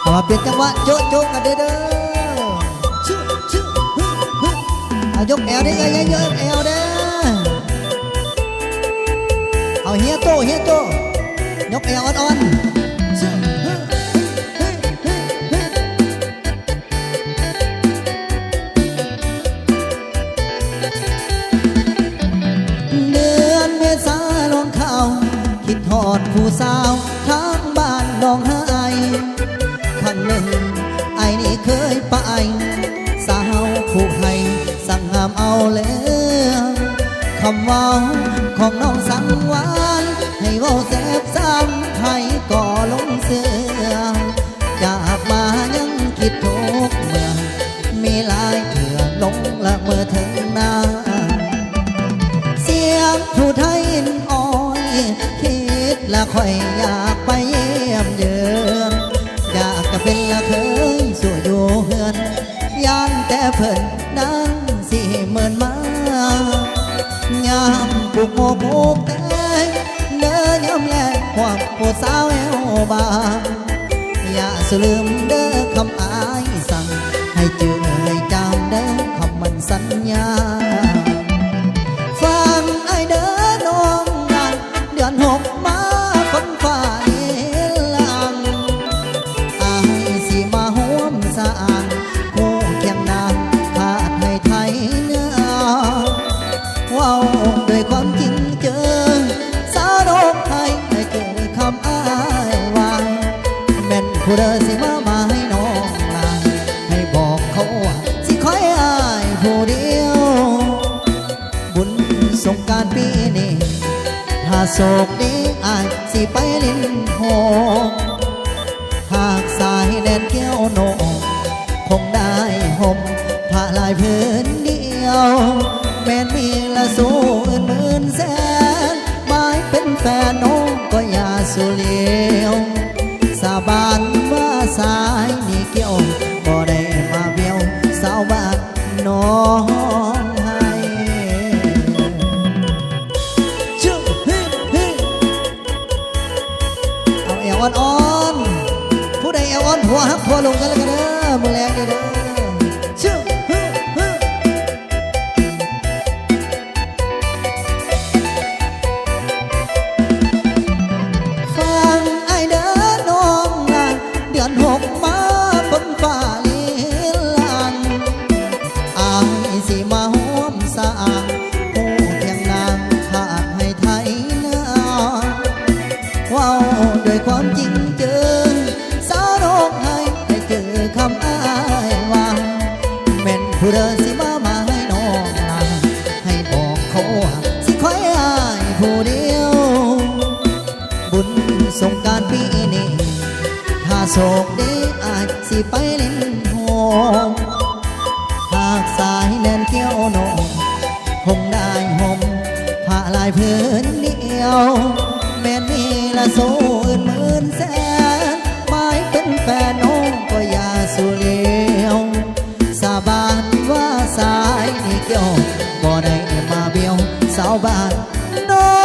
เอามาเปลี่ยนจังหวะโจ๊ะโจ๊ะกันเด้อเอายกแอวได้เลยยกแอวเด้อเอาเฮียโตยกแอวอ่อนเดือนเมษาลงข่าวคิดทอดผู้สาวทางบ้านน้องหายครั้งหนึ่งไอ้นี่เคยไปสาวผู้ให้สั่งห้ามเอาแล้วคำเว้าของน้องสังวานให้เว้าแสบซ้ำให้ก่อลงเสือจากมายังคิดทุกเมื่อมีลายเถื่อลงละเมื่อถึงหน้าเสียงผู้ไทยอ้อยคิดละค่อยอยากไปเยี่ยมเยือนอยากจะเป็นละเคยสู่อยู่เฮือนย่านแต่เพิ่นนั้นสิเหมือนมายามปลูกโมปลูกแตงเดินยามแลกความผู้สาวแอวบางอย่าสลืมเด้อคำอายสั่งให้เจอให้จำเด้อคำมันสัญญาฟังไอเด้อน้องนางเดือนหกมาฝนฟ้าหลังอายสิมาห่วมสะอาดคู่เคียงนางขาดให้ไทยเนื้อว้าวด้วยความจริงเจอสาวโลกไทยให้เจอคำอ้ายวางแม่นผู้เดินสิมาให้น้องลาให้บอกเขาว่าสิคอยอ้ายผู้เดียวบุญสงกรานต์ปีนี้ถ้าโศกดีอ้ายสิไปลิ้นโหหากสายแดนเกี้ยวโนคงได้ห่มผ้าลายพื้นเดียวแม่นมีละสู้อื่นหมื่นแสนหมายเป็นแฟนน้องก็อย่าสู้เลี้ยวสาบานว่าสายนี้เกี่ยวบ่ได้มาเบี้ยวสาวบ้านน้องให้เอาแอวอ่อนๆผู้ใดแอวอ่อนหัวฮักหัวลงกันแล้วกันเด้อมือแรงเด้อหกมาฝนฟ้าลีลังอายสิมาห่วมสะอาดผู้เพียงนางขาดให้ไทยเนื้อว้าวด้วยความจริงเจอสาวโลกให้เจอคำอ้ายวางแม่นผู้เดินสิมาให้น้องลาให้บอกเขาว่าสิคอยอ้ายผู้เดียวบุญสงกรานต์ปีนี้ถ้าโศกดีอาจสิไปเล่นโฮมหากสายแดนเกี้ยวโนคงได้ห่มผ้าลายพื้นเดียวแม่นมีละโซ่อื่นหมื่นแสนหมายเป็นแฟนน้องก็อย่าสู้เลี้ยวสาบานว่าสายนี้เกี่ยวบ่ได้มาเบี้ยวสาวบ้านน้อง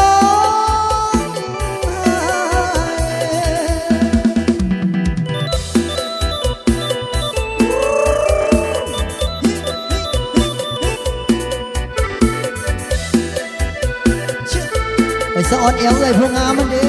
ไปสะออนเอวเลยพวกงามมันเด้